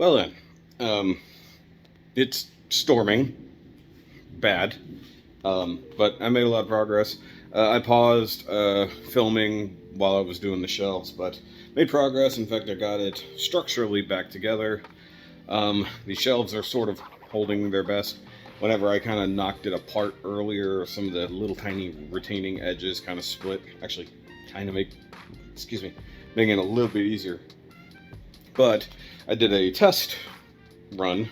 Well then, it's storming bad, but I made a lot of progress. I paused filming while I was doing the shelves, but made progress. In fact, I got it structurally back together. The shelves are sort of holding their best. Whenever I kind of knocked it apart earlier, some of the little tiny retaining edges kind of split. Actually, kind of making it a little bit easier. But I did a test run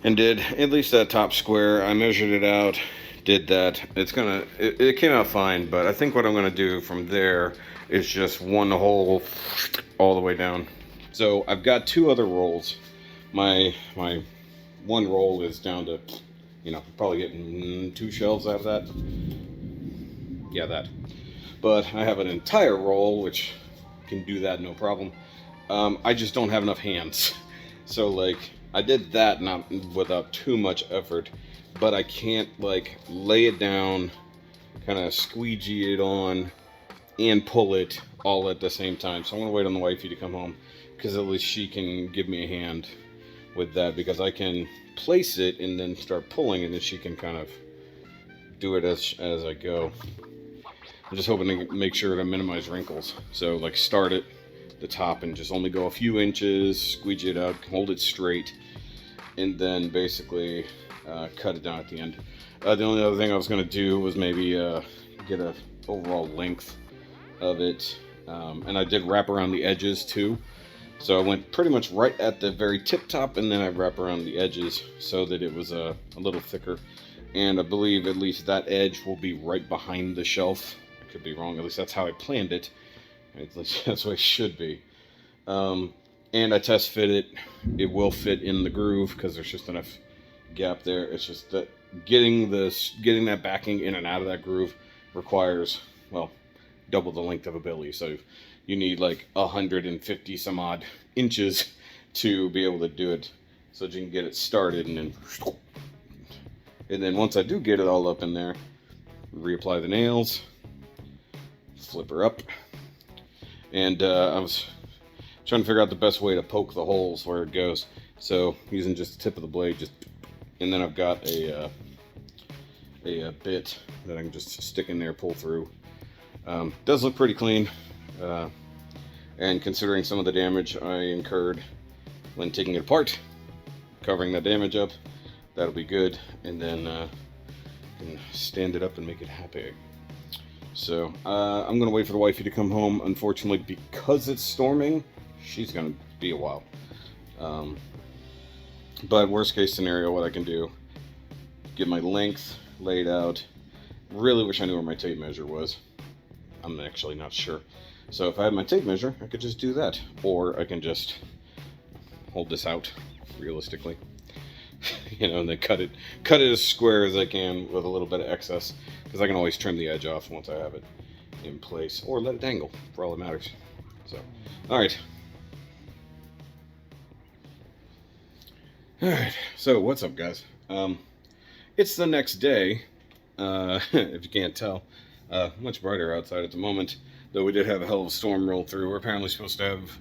and did at least that top square. I measured it out, did that. It came out fine, but I think what I'm gonna do from there is just one hole all the way down. So I've got two other rolls. My one roll is down to, probably getting 2 shelves out of that. Yeah, that. But I have an entire roll, which can do that no problem. I just don't have enough hands. So like, I did that not without too much effort, but I can't like lay it down, kind of squeegee it on, and pull it all at the same time. So I'm gonna wait on the wifey to come home, because at least she can give me a hand with that, because I can place it and then start pulling, and then she can kind of do it as I go. I'm just hoping to make sure to minimize wrinkles. So like, start at the top and just only go a few inches, squeegee it out, hold it straight, and then basically cut it down at the end. The only other thing I was going to do was maybe get a overall length of it, and I did wrap around the edges too. So I went pretty much right at the very tip top, and then I wrap around the edges so that it was a little thicker. And I believe at least that edge will be right behind the shelf. I could be wrong, at least that's how I planned it. At least that's what it should be. And I test fit it. It will fit in the groove because there's just enough gap there. It's just that getting that backing in and out of that groove requires, well, double the length of a billy. So you need like 150 some odd inches to be able to do it, so that you can get it started. And then once I do get it all up in there, reapply the nails, flip her up. And I was trying to figure out the best way to poke the holes where it goes. So using just the tip of the blade, and then I've got a bit that I can just stick in there, pull through. Does look pretty clean, and considering some of the damage I incurred when taking it apart, covering that damage up, that'll be good. And then can stand it up and make it happy. So I'm gonna wait for the wifey to come home. Unfortunately, because it's storming, she's gonna be a while. But worst case scenario, what I can do, get my length laid out. Really wish I knew where my tape measure was. I'm actually not sure. So if I had my tape measure, I could just do that. Or I can just hold this out, realistically. And then cut it as square as I can with a little bit of excess, because I can always trim the edge off once I have it in place, or let it dangle, for all that matters. So, alright. Alright, so what's up, guys? It's the next day, if you can't tell. Much brighter outside at the moment, though we did have a hell of a storm roll through. We're apparently supposed to have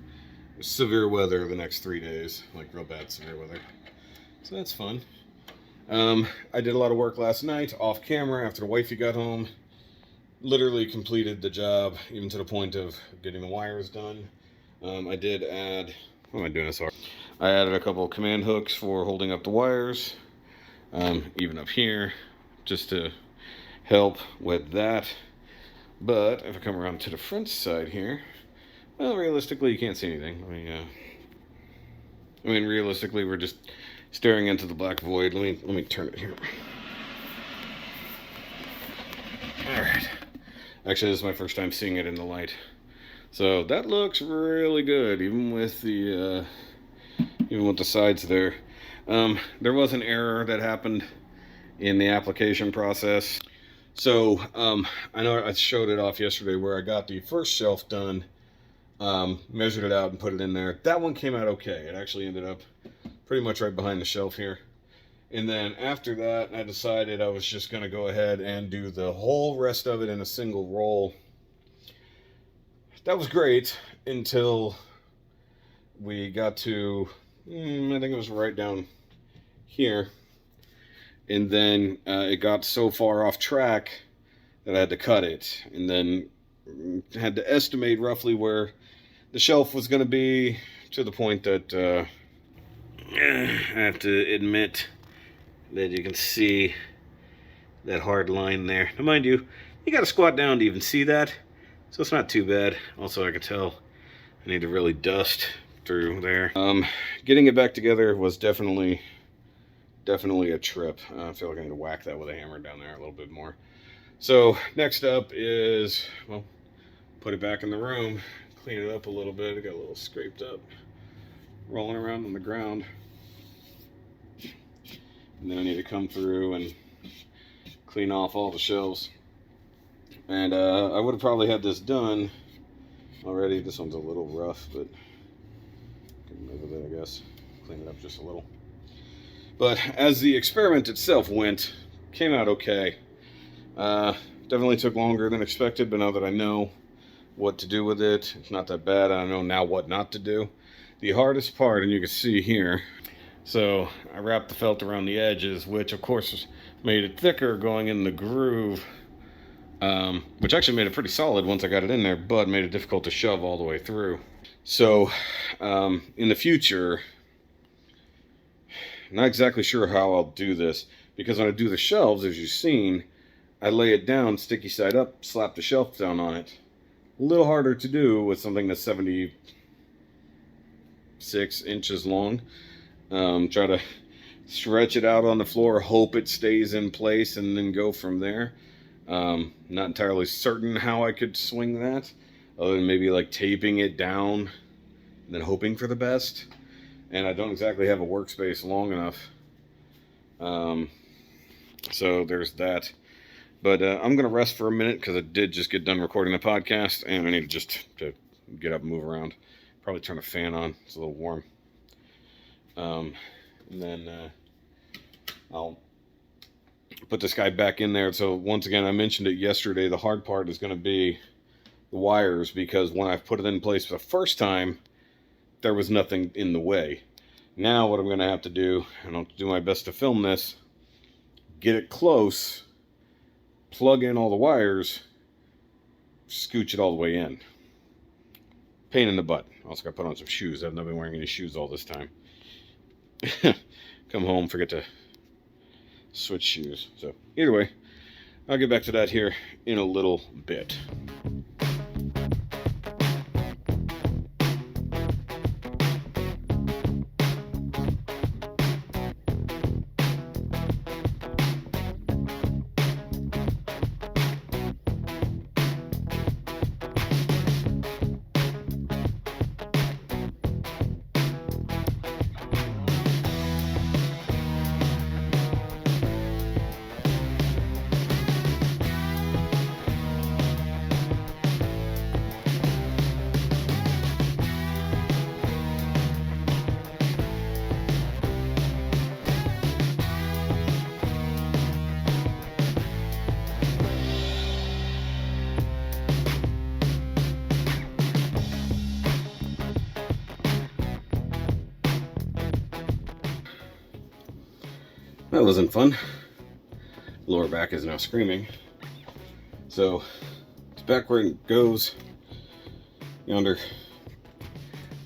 severe weather the next 3 days, like real bad severe weather. So that's fun. I did a lot of work last night off camera after the wifey got home. Literally completed the job, even to the point of getting the wires done. I did add, what am I doing this for? I added a couple of command hooks for holding up the wires, even up here, just to help with that. But if I come around to the front side here, well, realistically, you can't see anything. I mean, realistically, we're just staring into the black void. Let me turn it here. All right. Actually, this is my first time seeing it in the light, so that looks really good, even with the sides there. There was an error that happened in the application process. So I know I showed it off yesterday where I got the first shelf done, measured it out and put it in there. That one came out okay. It actually ended up pretty much right behind the shelf here. And then after that, I decided I was just going to go ahead and do the whole rest of it in a single roll. That was great until we got to, I think it was right down here, and then it got so far off track that I had to cut it, and then had to estimate roughly where the shelf was going to be, to the point that I have to admit that you can see that hard line there. Now mind you, you got to squat down to even see that, so it's not too bad. Also, I could tell I need to really dust through there. Getting it back together was definitely a trip. I feel like I need to whack that with a hammer down there a little bit more. So next up is, well, put it back in the room, clean it up a little bit. It got a little scraped up, rolling around on the ground. And then I need to come through and clean off all the shelves. And I would have probably had this done already. This one's a little rough, but can move with it, I guess. Clean it up just a little. But as the experiment itself went, came out okay. Definitely took longer than expected, but now that I know what to do with it, it's not that bad. I know now what not to do. The hardest part, and you can see here, so I wrapped the felt around the edges, which of course made it thicker going in the groove, which actually made it pretty solid once I got it in there, but made it difficult to shove all the way through. So in the future, not exactly sure how I'll do this, because when I do the shelves, as you've seen, I lay it down sticky side up, slap the shelf down on it. A little harder to do with something that's 76 inches long. Try to stretch it out on the floor, hope it stays in place, and then go from there. Not entirely certain how I could swing that, other than maybe like taping it down and then hoping for the best. And I don't exactly have a workspace long enough. So there's that. But I'm going to rest for a minute because I did just get done recording the podcast, and I need just to get up and move around. Probably turn the fan on. It's a little warm. And then I'll put this guy back in there. So once again, I mentioned it yesterday, the hard part is going to be the wires, because when I've put it in place for the first time, there was nothing in the way. Now what I'm going to have to do, and I'll do my best to film this, get it close, plug in all the wires, scooch it all the way in. Pain in the butt. Also got to put on some shoes. I've not been wearing any shoes all this time. Come home, forget to switch shoes. So either way, I'll get back to that here in a little bit. That wasn't fun. Lower back is now screaming. So it's back where it goes. Yonder.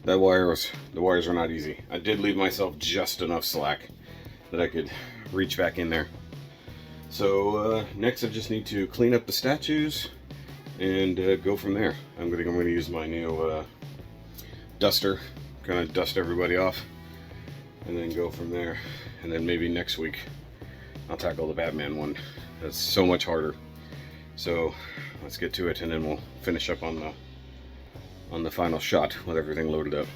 The wires are not easy. I did leave myself just enough slack that I could reach back in there. So next I just need to clean up the statues and go from there. I'm gonna use my new duster, kind of dust everybody off, and then go from there. And then maybe next week I'll tackle the Batman one. That's so much harder. So let's get to it, and then we'll finish up on the final shot with everything loaded up.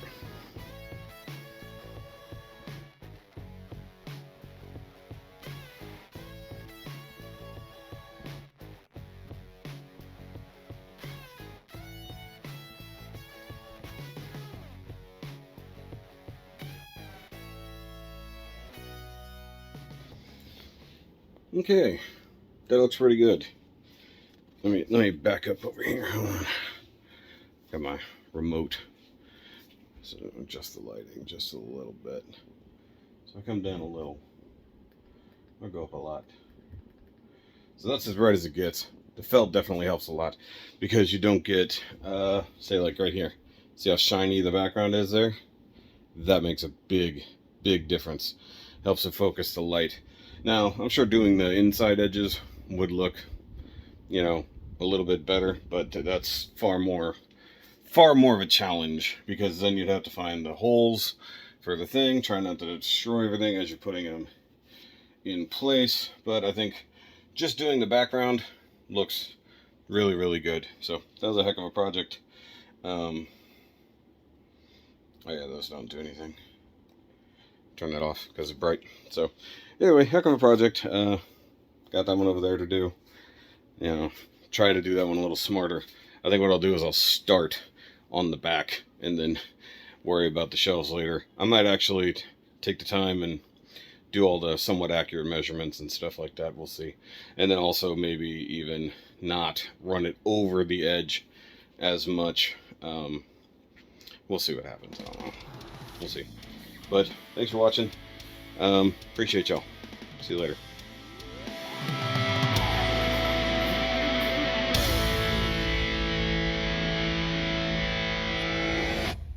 Okay, that looks pretty good. Let me back up over here. Hold on. Got my remote So adjust the lighting just a little bit. So I come down a little. I'll go up a lot. So that's as bright as it gets. The felt definitely helps a lot because you don't get, say like right here. See how shiny the background is there? That makes a big, big difference. Helps to focus the light. Now, I'm sure doing the inside edges would look, you know, a little bit better, but that's far more of a challenge because then you'd have to find the holes for the thing, try not to destroy everything as you're putting them in place. But I think just doing the background looks really, really good. So that was a heck of a project. Oh yeah, those don't do anything. Turn that off because it's bright. So anyway, heck of a project. Got that one over there to do. You know, try to do that one a little smarter. I think what I'll do is I'll start on the back and then worry about the shelves later. I might actually take the time and do all the somewhat accurate measurements and stuff like that. We'll see. And then also maybe even not run it over the edge as much. We'll see what happens. I don't know. We'll see. But thanks for watching. Appreciate y'all. See you later.